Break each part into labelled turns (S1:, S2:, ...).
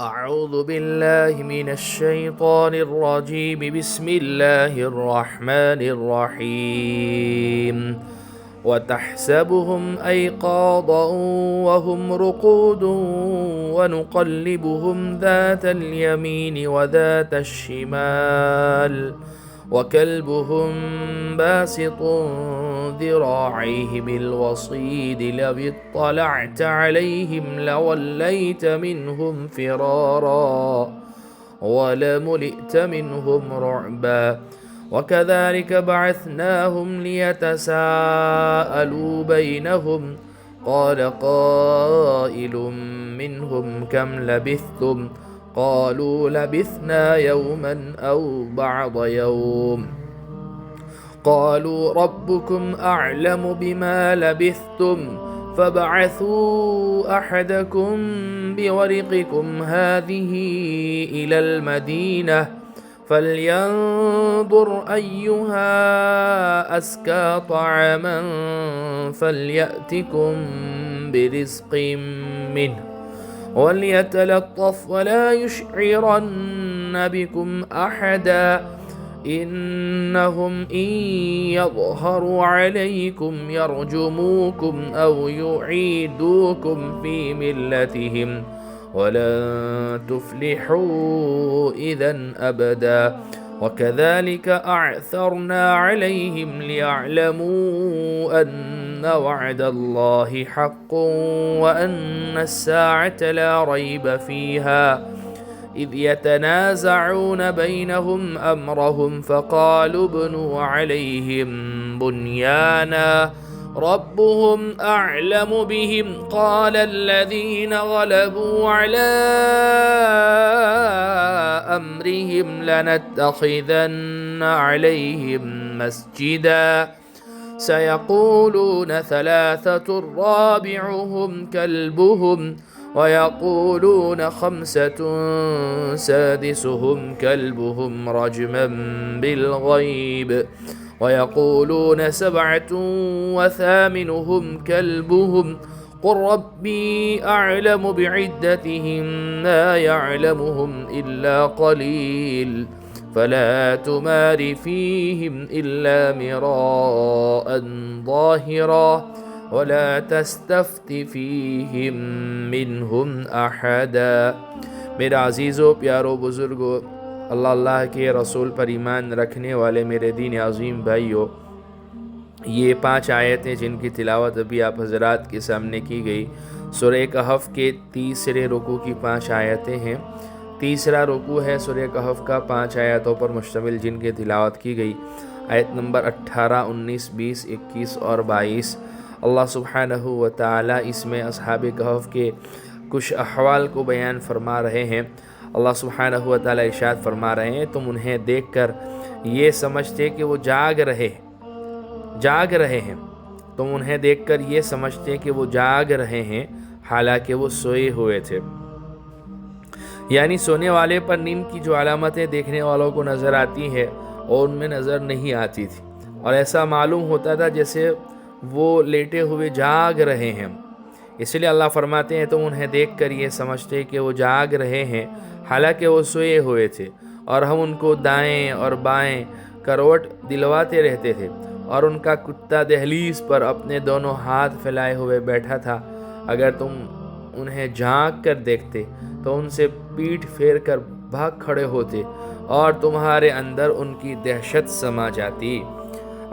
S1: أعوذ بالله من الشيطان الرجيم. بسم الله الرحمن الرحيم. وتحسبهم أيقاظا وهم رقود ونقلبهم ذات اليمين وذات الشمال وكلبهم باسط ذراعيه بالوصيد لو اطلعت عليهم لوليت منهم فرارا ولملئت منهم رعبا وكذلك بعثناهم ليتساءلوا بينهم قال قائل منهم كم لبثتم قالوا لبثنا يوما أو بعض يوم قالوا ربكم أعلم بما لبثتم فابعثوا أحدكم بورقكم هذه إلى المدينة فلينظر أيها أزكى طعاما فليأتكم برزق منه وليتلطف ولا يشعرن بكم أحدا إنهم إن يظهروا عليكم يرجموكم أو يعيدوكم في ملتهم ولن تفلحوا إذا أبدا وكذلك أعثرنا عليهم ليعلموا أن وعد الله حق وأن الساعة لا ريب فيها إذ يتنازعون بينهم أمرهم فقالوا ابنوا عليهم بنيانا ربهم أعلم بهم قال الذين غلبوا على أمرهم لنتخذن عليهم مسجدا سيقولون ثلاثة رابعهم كلبهم ويقولون خمسة سادسهم كلبهم رجما بالغيب ويقولون سبعة وثامنهم كلبهم قل ربي أعلم بعدتهم ما يعلمهم إلا قليل فلا تمار فيهم إلا مراء ظاهرا ولا تستفت فيهم منهم أحدا. میرا عزیزو پیارو بزرگو، اللہ کے رسول پر ایمان رکھنے والے میرے دین عظیم بھائیو، یہ 5 آیتیں جن کی تلاوت ابھی آپ حضرات کے سامنے کی گئی، سورہ کہف کے تیسرے رکوع کی 5 آیتیں ہیں۔ تیسرا رکوع ہے سورہ کہف کا، 5 آیتوں پر مشتمل جن کی تلاوت کی گئی۔ آیت نمبر 18، 19، 20، 21 اور 22۔ اللہ سبحانہ و تعالی اس میں اصحاب کہف کے کچھ احوال کو بیان فرما رہے ہیں۔ اللہ سبحانہ و تعالی ارشاد فرما رہے ہیں، تم انہیں دیکھ کر یہ سمجھتے کہ وہ جاگ رہے ہیں، تم انہیں دیکھ کر یہ سمجھتے کہ وہ جاگ رہے ہیں حالانکہ وہ سوئے ہوئے تھے۔ یعنی سونے والے پر نیند کی جو علامتیں دیکھنے والوں کو نظر آتی ہے اور ان میں نظر نہیں آتی تھی، اور ایسا معلوم ہوتا تھا جیسے وہ لیٹے ہوئے جاگ رہے ہیں۔ اس لیے اللہ فرماتے ہیں تم انہیں دیکھ کر یہ سمجھتے کہ وہ جاگ رہے ہیں حالانکہ وہ سوئے ہوئے تھے، اور ہم ان کو دائیں اور بائیں کروٹ دلواتے رہتے تھے، اور ان کا کتا دہلیز پر اپنے دونوں ہاتھ پھیلائے ہوئے بیٹھا تھا۔ اگر تم انہیں جھانک کر دیکھتے تو ان سے پیٹھ پھیر کر بھاگ کھڑے ہوتے اور تمہارے اندر ان کی دہشت سما جاتی۔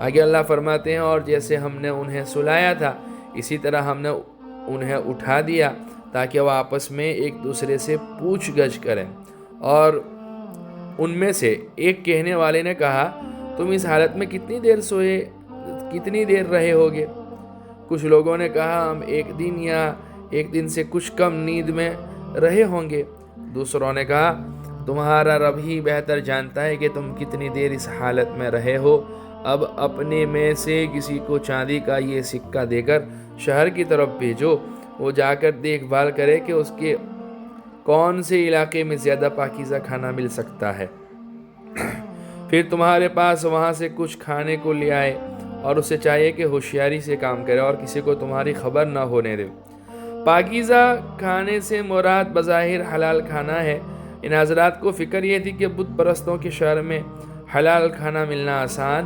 S1: آگے اللہ فرماتے ہیں اور جیسے ہم نے انہیں سلایا تھا اسی طرح ہم نے انہیں اٹھا دیا تاکہ وہ آپس میں ایک دوسرے سے پوچھ گچھ کریں، اور ان میں سے ایک کہنے والے نے کہا تم اس حالت میں کتنی دیر رہے ہوگے؟ کچھ لوگوں نے کہا ہم 1 دن یا 1 دن سے کچھ کم نیند میں رہے ہوں گے۔ دوسروں نے کہا تمہارا رب ہی بہتر جانتا ہے کہ تم کتنی دیر اس حالت میں رہے ہو۔ اب اپنے میں سے کسی کو چاندی کا یہ سکہ دے کر شہر کی طرف بھیجو، وہ جا کر دیکھ بھال کرے کہ اس کے کون سے علاقے میں زیادہ پاکیزہ کھانا مل سکتا ہے، پھر تمہارے پاس وہاں سے کچھ کھانے کو لے آئے، اور اسے چاہیے کہ ہوشیاری سے کام کرے اور کسی کو تمہاری خبر نہ ہونے دے۔ پاکیزہ کھانے سے مراد بظاہر حلال کھانا ہے۔ ان حضرات کو فکر یہ تھی کہ بت پرستوں کے شہر میں حلال کھانا ملنا آسان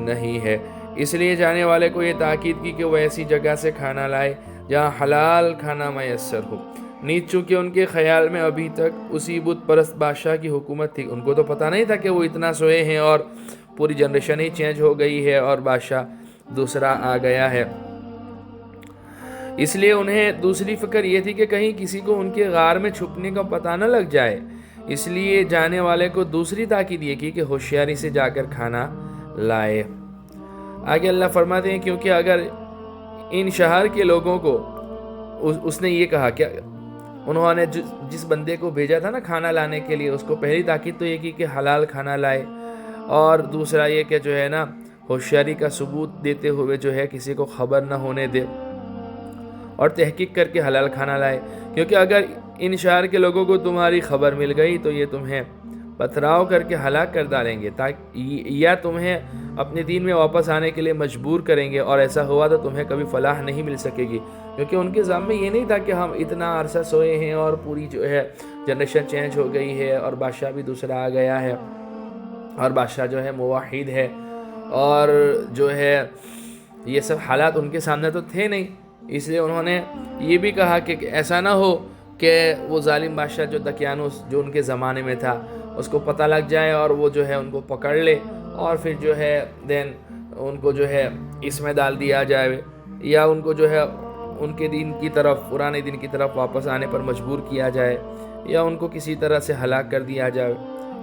S1: نہیں ہے، اس لیے جانے والے کو یہ تاکید کی کہ وہ ایسی جگہ سے کھانا لائے جہاں حلال کھانا میسر ہو۔ نیز چونکہ ان کے خیال میں ابھی تک اسی بت پرست بادشاہ کی حکومت تھی، ان کو تو پتہ نہیں تھا کہ وہ اتنا سوئے ہیں اور پوری جنریشن ہی چینج ہو گئی ہے اور بادشاہ دوسرا آ گیا ہے، اس لیے انہیں دوسری فکر یہ تھی کہ کہیں کسی کو ان کے غار میں چھپنے کا پتہ نہ لگ جائے۔ اس لیے جانے والے کو دوسری تاکید یہ کی کہ ہوشیاری سے جا کر کھانا لائے۔ آگے اللہ فرماتے ہیں کیونکہ اگر ان شہر کے لوگوں کو اس نے یہ کہا کہ انہوں نے جس بندے کو بھیجا تھا نا کھانا لانے کے لیے، اس کو پہلی تاکید تو یہ کی کہ حلال کھانا لائے، اور دوسرا یہ کہ جو ہے نا ہوشیاری کا ثبوت دیتے ہوئے جو ہے کسی کو خبر نہ ہونے دے اور تحقیق کر کے حلال کھانا لائے، کیونکہ اگر ان شہر کے لوگوں کو تمہاری خبر مل گئی تو یہ تمہیں پتھراؤ کر کے ہلاک کر ڈالیں گے، یا تمہیں اپنے دین میں واپس آنے کے لیے مجبور کریں گے، اور ایسا ہوا تو تمہیں کبھی فلاح نہیں مل سکے گی، کیونکہ ان کے ذہن میں یہ نہیں تھا کہ ہم اتنا عرصہ سوئے ہیں اور پوری جو ہے جنریشن چینج ہو گئی ہے اور بادشاہ بھی دوسرا آ گیا ہے اور بادشاہ جو ہے موحد ہے، اور جو ہے یہ سب حالات ان کے سامنے تو تھے نہیں، اس لیے انہوں نے یہ بھی کہا کہ ایسا نہ ہو کہ وہ ظالم بادشاہ جو دقیانوس جو ان کے زمانے میں تھا اس کو پتہ لگ جائے اور وہ جو ہے ان کو پکڑ لے اور پھر جو ہے ان کو جو ہے اس میں ڈال دیا جائے، یا ان کو جو ہے ان کے دین کی طرف پرانے دین کی طرف واپس آنے پر مجبور کیا جائے، یا ان کو کسی طرح سے ہلاک کر دیا جائے،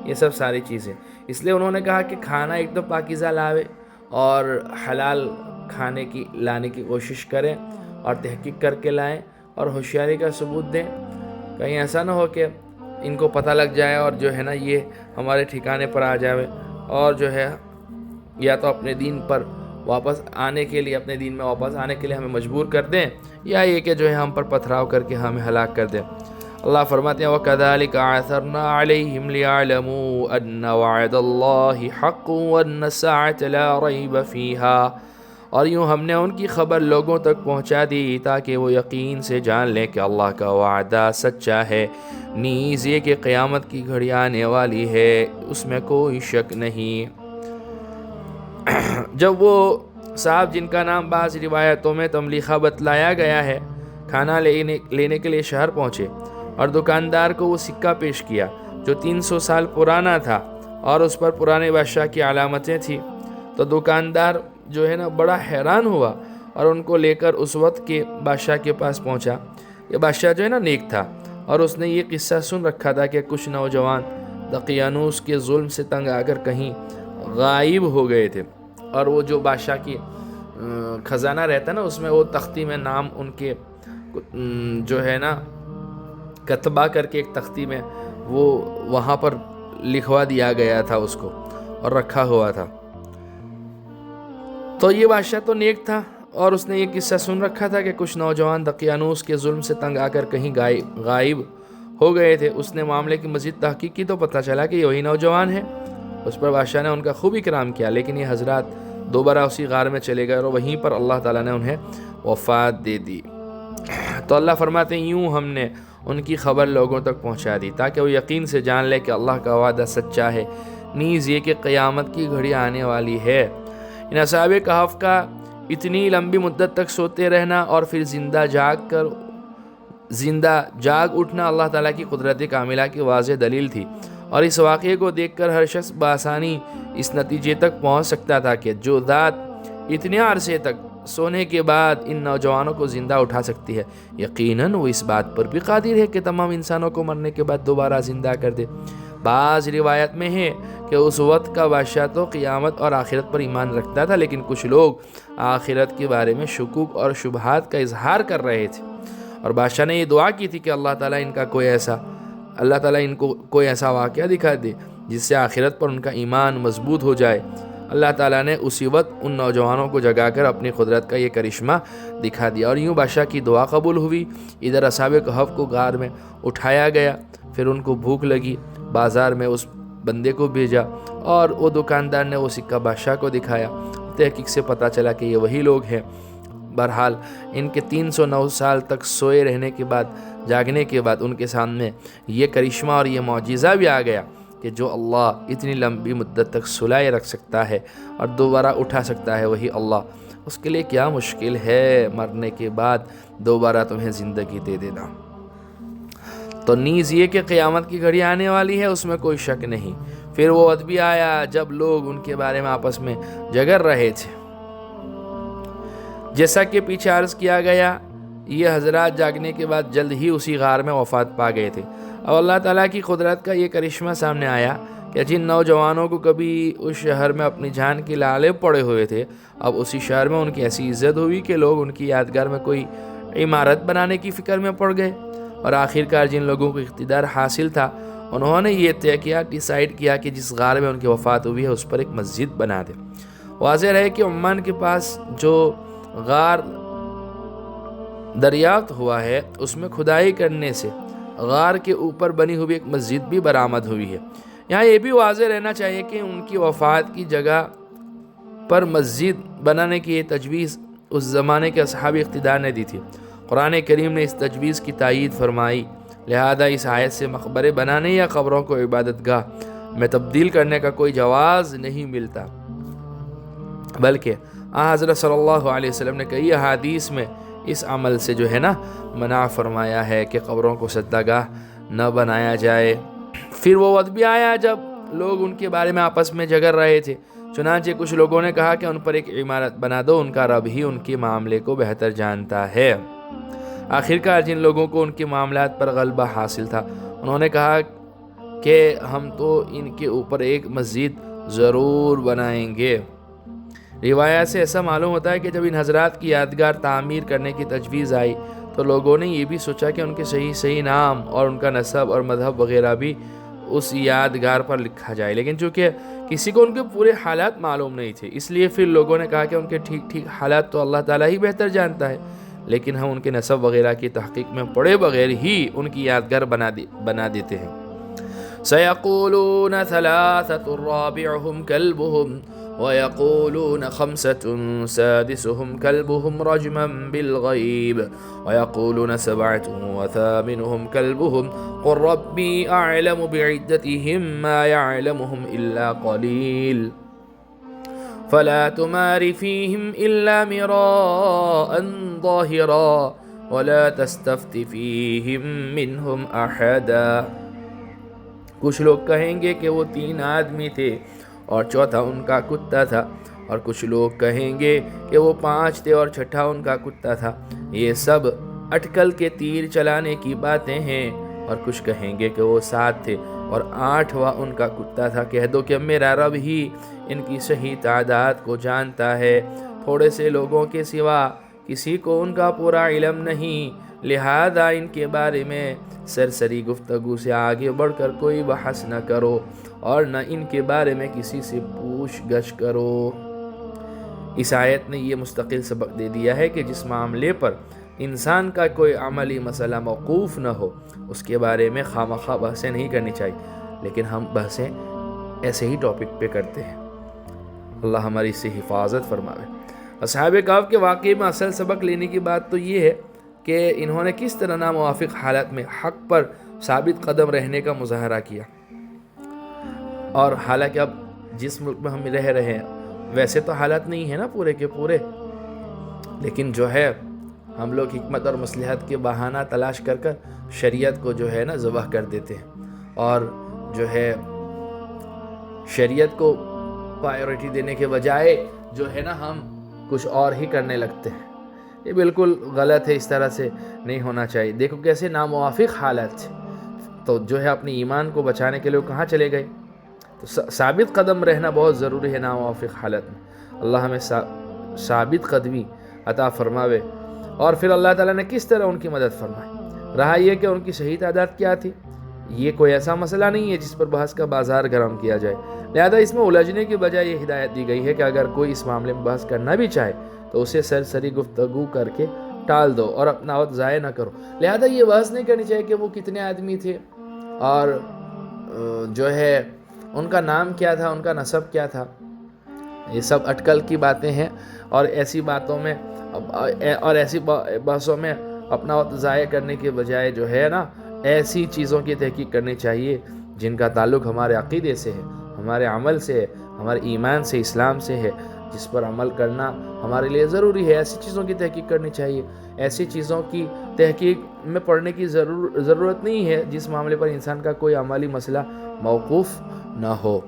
S1: یہ سب ساری چیزیں۔ اس لیے انہوں نے کہا کہ کھانا ایک تو پاکیزہ لاوے اور حلال کھانے کی لانے کی کوشش کریں اور تحقیق کر کے لائیں اور ہوشیاری کا ثبوت دیں، کہیں ایسا نہ ہو کہ ان کو پتہ لگ جائے اور جو ہے نا یہ ہمارے ٹھکانے پر آ جائے اور جو ہے یا تو اپنے دین پر واپس آنے کے لیے اپنے دین میں واپس آنے کے لیے ہمیں مجبور کر دیں، یا یہ کہ جو ہے ہم پر پتھراؤ کر کے ہمیں ہلاک کر دیں۔ اللہ فرماتے ہیں وَكَذَلِكَ عَثَرْنَا عَلَيْهِمْ لِيَعْلَمُوا أَنَّ وَعْدَ اللَّهِ حَقٌّ وَأَنَّ السَّاعَةَ لَا رَيْبَ فِيهَا، اور یوں ہم نے ان کی خبر لوگوں تک پہنچا دی تاکہ وہ یقین سے جان لیں کہ اللہ کا وعدہ سچا ہے، نیز یہ کہ قیامت کی گھڑی آنے والی ہے، اس میں کوئی شک نہیں۔ جب وہ صاحب جن کا نام بعض روایتوں میں تملیخہ بتلایا گیا ہے کھانا لینے کے لیے شہر پہنچے اور دکاندار کو وہ سکہ پیش کیا جو 300 سال پرانا تھا اور اس پر پرانے بادشاہ کی علامتیں تھیں، تو دکاندار جو ہے نا بڑا حیران ہوا اور ان کو لے کر اس وقت کے بادشاہ کے پاس پہنچا۔ یہ بادشاہ جو ہے نا نیک تھا اور اس نے یہ قصہ سن رکھا تھا کہ کچھ نوجوان دقیانوس کے ظلم سے تنگ آ کر کہیں غائب ہو گئے تھے، اور وہ جو بادشاہ کی خزانہ رہتا نا اس میں وہ تختی میں نام ان کے جو ہے نا کتبہ کر کے ایک تختی میں وہ وہاں پر لکھوا دیا گیا تھا اس کو اور رکھا ہوا تھا۔ تو یہ بادشاہ تو نیک تھا اور اس نے یہ قصہ سن رکھا تھا کہ کچھ نوجوان دقیانوس کے ظلم سے تنگ آ کر کہیں غائب ہو گئے تھے۔ اس نے معاملے کی مزید تحقیق کی تو پتہ چلا کہ وہی نوجوان ہیں۔ اس پر بادشاہ نے ان کا خوب اکرام کیا، لیکن یہ حضرات دوبارہ اسی غار میں چلے گئے اور وہیں پر اللہ تعالیٰ نے انہیں وفات دے دی۔ تو اللہ فرماتے ہیں یوں ہم نے ان کی خبر لوگوں تک پہنچا دی تاکہ وہ یقین سے جان لے کہ اللہ کا وعدہ سچا ہے، نیز یہ کہ قیامت کی گھڑی آنے والی ہے۔ ان اصحاب کہف کا اتنی لمبی مدت تک سوتے رہنا اور پھر زندہ جاگ اٹھنا اللہ تعالیٰ کی قدرت کاملہ کی واضح دلیل تھی، اور اس واقعے کو دیکھ کر ہر شخص بآسانی اس نتیجے تک پہنچ سکتا تھا کہ جو ذات اتنے عرصے تک سونے کے بعد ان نوجوانوں کو زندہ اٹھا سکتی ہے، یقیناً وہ اس بات پر بھی قادر ہے کہ تمام انسانوں کو مرنے کے بعد دوبارہ زندہ کر دے۔ بعض روایت میں ہے کہ اس وقت کا بادشاہ تو قیامت اور آخرت پر ایمان رکھتا تھا، لیکن کچھ لوگ آخرت کے بارے میں شکوک اور شبہات کا اظہار کر رہے تھے، اور بادشاہ نے یہ دعا کی تھی کہ اللہ تعالیٰ ان کو کوئی ایسا واقعہ دکھا دے جس سے آخرت پر ان کا ایمان مضبوط ہو جائے۔ اللہ تعالیٰ نے اسی وقت ان نوجوانوں کو جگا کر اپنی قدرت کا یہ کرشمہ دکھا دیا، اور یوں بادشاہ کی دعا قبول ہوئی۔ ادھر اصحاب کہف کو غار میں اٹھایا گیا، پھر ان کو بھوک لگی، بازار میں اس بندے کو بھیجا اور وہ دکاندار نے وہ سکہ بادشاہ کو دکھایا۔ تحقیق سے پتہ چلا کہ یہ وہی لوگ ہیں بہرحال ان کے 309 سال تک سوئے رہنے کے بعد، جاگنے کے بعد ان کے سامنے یہ کرشمہ اور یہ معجزہ بھی آ گیا کہ جو اللہ اتنی لمبی مدت تک سلائے رکھ سکتا ہے اور دوبارہ اٹھا سکتا ہے وہی اللہ، اس کے لیے کیا مشکل ہے مرنے کے بعد دوبارہ تمہیں زندگی دے دینا۔ تو نیز یہ کہ قیامت کی گھڑی آنے والی ہے، اس میں کوئی شک نہیں۔ پھر وہ وقت بھی آیا جب لوگ ان کے بارے میں آپس میں جگر رہے تھے، جیسا کہ پیچھے عرض کیا گیا، یہ حضرات جاگنے کے بعد جلد ہی اسی غار میں وفات پا گئے تھے۔ اب اللہ تعالیٰ کی قدرت کا یہ کرشمہ سامنے آیا کہ جن نوجوانوں کو کبھی اس شہر میں اپنی جان کی لالے پڑے ہوئے تھے، اب اسی شہر میں ان کی ایسی عزت ہوئی کہ لوگ ان کی یادگار میں کوئی عمارت بنانے کی فکر میں پڑ گئے، اور آخرکار جن لوگوں کو اقتدار حاصل تھا انہوں نے یہ طے کیا، ڈیسائیڈ کیا کہ جس غار میں ان کی وفات ہوئی ہے اس پر ایک مسجد بنا دے۔ واضح رہے کہ عمان کے پاس جو غار دریافت ہوا ہے اس میں کھدائی کرنے سے غار کے اوپر بنی ہوئی ایک مسجد بھی برآمد ہوئی ہے۔ یہاں یہ بھی واضح رہنا چاہیے کہ ان کی وفات کی جگہ پر مسجد بنانے کی یہ تجویز اس زمانے کے اصحاب اقتدار نے دی تھی۔ قرآن کریم نے اس تجویز کی تائید فرمائی، لہذا اس آیت سے مقبرے بنانے یا قبروں کو عبادت گاہ میں تبدیل کرنے کا کوئی جواز نہیں ملتا، بلکہ حضرت صلی اللہ علیہ وسلم نے کئی احادیث میں اس عمل سے جو ہے نا منع فرمایا ہے کہ قبروں کو سجدہ گاہ نہ بنایا جائے۔ پھر وہ وقت بھی آیا جب لوگ ان کے بارے میں آپس میں جگر رہے تھے، چنانچہ کچھ لوگوں نے کہا کہ ان پر ایک عمارت بنا دو، ان کا رب ہی ان کے معاملے کو بہتر جانتا ہے۔ آخرکار جن لوگوں کو ان کے معاملات پر غلبہ حاصل تھا انہوں نے کہا کہ ہم تو ان کے اوپر ایک مسجد ضرور بنائیں گے۔ روایات سے ایسا معلوم ہوتا ہے کہ جب ان حضرات کی یادگار تعمیر کرنے کی تجویز آئی تو لوگوں نے یہ بھی سوچا کہ ان کے صحیح نام اور ان کا نسب اور مذہب وغیرہ بھی اس یادگار پر لکھا جائے، لیکن چونکہ کسی کو ان کے پورے حالات معلوم نہیں تھے اس لیے پھر لوگوں نے کہا کہ ان کے ٹھیک حالات تو اللہ تعالیٰ ہی بہتر جانتا ہے، لیکن ہم ان کے نسب وغیرہ کی تحقیق میں پڑے بغیر ہی ان کی یادگار بنا دیتے ہیں۔ سَيَقُولُونَ ثَلَاثَةٌ رَابِعُهُمْ كَلْبُهُمْ وَيَقُولُونَ خَمْسَةٌ سَادِسُهُمْ كَلْبُهُمْ رَجْمًا بِالْغَيْبِ وَيَقُولُونَ سَبْعَةٌ وَثَامِنُهُمْ كَلْبُهُمْ قُلْ رَبِّي أَعْلَمُ بِعِدَّتِهِمْ مَا يَعْلَمُهُمْ إِلَّا قَلِيلٌ فَلَا تُمَارِ فِيهِمْ إِلَّا مِرَاءً ظَاهِرًا وَلَا تَسْتَفْتِ فِيهِمْ مِنْهُمْ أَحَدًا۔ کچھ لوگ کہیں گے کہ وہ 3 آدمی تھے اور چوتھا ان کا کتا تھا، اور کچھ لوگ کہیں گے کہ وہ 5 تھے اور چھٹا ان کا کتا تھا، یہ سب اٹکل کے تیر چلانے کی باتیں ہیں۔ اور کچھ کہیں گے کہ وہ 7 تھے اور 8واں ان کا کتا تھا، کہہ دو کہ میرا رب ہی ان کی صحیح تعداد کو جانتا ہے، تھوڑے سے لوگوں کے سوا کسی کو ان کا پورا علم نہیں، لہذا ان کے بارے میں سرسری گفتگو سے آگے بڑھ کر کوئی بحث نہ کرو اور نہ ان کے بارے میں کسی سے پوچھ گچھ کرو۔ اس آیت نے یہ مستقل سبق دے دیا ہے کہ جس معاملے پر انسان کا کوئی عملی مسئلہ موقوف نہ ہو اس کے بارے میں خواہ بحثیں نہیں کرنی چاہیے، لیکن ہم بحثیں ایسے ہی ٹاپک پہ کرتے ہیں۔ اللہ ہماری اس سے حفاظت فرمائے۔ اصحاب کہف کے واقعے میں اصل سبق لینے کی بات تو یہ ہے کہ انہوں نے کس طرح ناموافق حالت میں حق پر ثابت قدم رہنے کا مظاہرہ کیا، اور حالانکہ اب جس ملک میں ہم رہ رہے ہیں ویسے تو حالات نہیں ہیں نا پورے کے پورے، لیکن جو ہے ہم لوگ حکمت اور مصلحت کے بہانہ تلاش کر شریعت کو جو ہے نا ذبح کر دیتے ہیں، اور جو ہے شریعت کو پرائیورٹی دینے کے بجائے جو ہے نا ہم کچھ اور ہی کرنے لگتے ہیں۔ یہ بالکل غلط ہے، اس طرح سے نہیں ہونا چاہیے۔ دیکھو کیسے ناموافق حالت تھے، تو جو ہے اپنی ایمان کو بچانے کے لیے کہاں چلے گئے؟ تو ثابت قدم رہنا بہت ضروری ہے ناموافق حالت میں۔ اللہ ہمیں ثابت قدمی عطا فرماوے۔ اور پھر اللہ تعالیٰ نے کس طرح ان کی مدد فرمائی؟ رہا یہ کہ ان کی صحیح تعداد کیا تھی، یہ کوئی ایسا مسئلہ نہیں ہے جس پر بحث کا بازار گرم کیا جائے، لہذا اس میں الجھنے کی بجائے یہ ہدایت دی گئی ہے کہ اگر کوئی اس معاملے میں بحث کرنا بھی چاہے تو اسے سرسری گفتگو کر کے ٹال دو اور اپنا وقت ضائع نہ کرو۔ لہذا یہ بحث نہیں کرنی چاہیے کہ وہ کتنے آدمی تھے اور جو ہے ان کا نام کیا تھا، ان کا نسب کیا تھا، یہ سب اٹکل کی باتیں ہیں، اور ایسی باتوں میں اور ایسی بحثوں میں اپنا وقت ضائع کرنے کے بجائے جو ہے نا، ایسی چیزوں کی تحقیق کرنی چاہیے جن کا تعلق ہمارے عقیدے سے ہے، ہمارے عمل سے ہے، ہمارے ایمان سے، اسلام سے ہے، جس پر عمل کرنا ہمارے لیے ضروری ہے۔ ایسی چیزوں کی تحقیق کرنی چاہیے۔ ایسی چیزوں کی تحقیق میں پڑھنے کی ضرورت نہیں ہے جس معاملے پر انسان کا کوئی عملی مسئلہ موقوف نہ ہو۔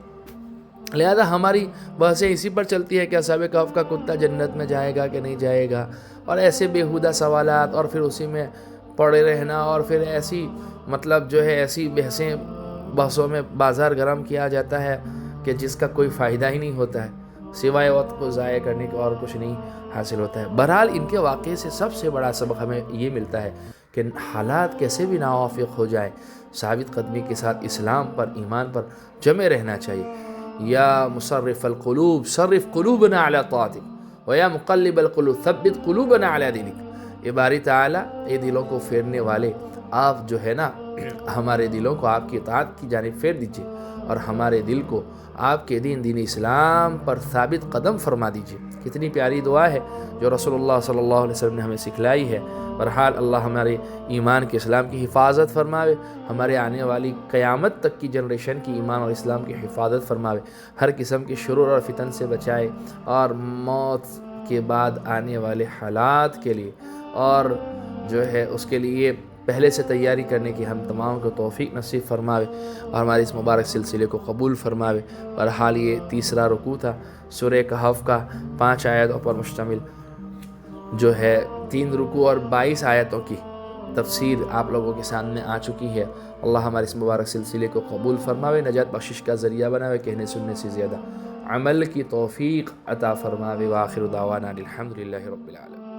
S1: لہذا ہماری بحثیں اسی پر چلتی ہے کہ اصحاب کہف کا کتا جنت میں جائے گا کہ نہیں جائے گا، اور ایسے بیہودہ سوالات، اور پھر اسی میں پڑے رہنا، اور پھر ایسی مطلب جو ہے ایسی بحثوں میں بازار گرم کیا جاتا ہے کہ جس کا کوئی فائدہ ہی نہیں ہوتا ہے، سوائے وقت کو ضائع کرنے کا اور کچھ نہیں حاصل ہوتا ہے۔ بہرحال ان کے واقعے سے سب سے بڑا سبق ہمیں یہ ملتا ہے کہ حالات کیسے بھی ناوافق ہو جائیں، ثابت قدمی کے ساتھ اسلام پر، ایمان پر جمے رہنا چاہیے۔ یا مصرف القلوب صرف قلوبنا علی طاعتک ویا مقلب القلوب ثبت قلوبنا علی دینک۔ یہ باری تعالیٰ، یہ دلوں کو پھیرنے والے، آپ جو ہے نا ہمارے دلوں کو آپ کی اطاعت کی جانب پھیر دیجئے، اور ہمارے دل کو آپ کے دین اسلام پر ثابت قدم فرما دیجئے۔ کتنی پیاری دعا ہے جو رسول اللہ صلی اللہ علیہ وسلم نے ہمیں سکھلائی ہے۔ بہرحال اللہ ہمارے ایمان کے، اسلام کی حفاظت فرماوے، ہمارے آنے والی قیامت تک کی جنریشن کی ایمان اور اسلام کی حفاظت فرماوے، ہر قسم کی شرور اور فتن سے بچائے، اور موت کے بعد آنے والے حالات کے لیے اور جو ہے اس کے لیے پہلے سے تیاری کرنے کی ہم تمام کو توفیق نصیب فرماوے، اور ہمارے اس مبارک سلسلے کو قبول فرماوے۔ بہرحال یہ تیسرا رکوع تھا سورہ کہف کا، 5 آیتوں پر مشتمل جو ہے 3 رکوع اور 22 آیتوں کی تفسیر آپ لوگوں کے سامنے آ چکی ہے۔ اللہ ہمارے اس مبارک سلسلے کو قبول فرماوے، نجات بخشش کا ذریعہ بناوے، کہنے سننے سے زیادہ عمل کی توفیق عطا فرماوے۔ وآخر دعوانا الحمدللہ رب العالمین۔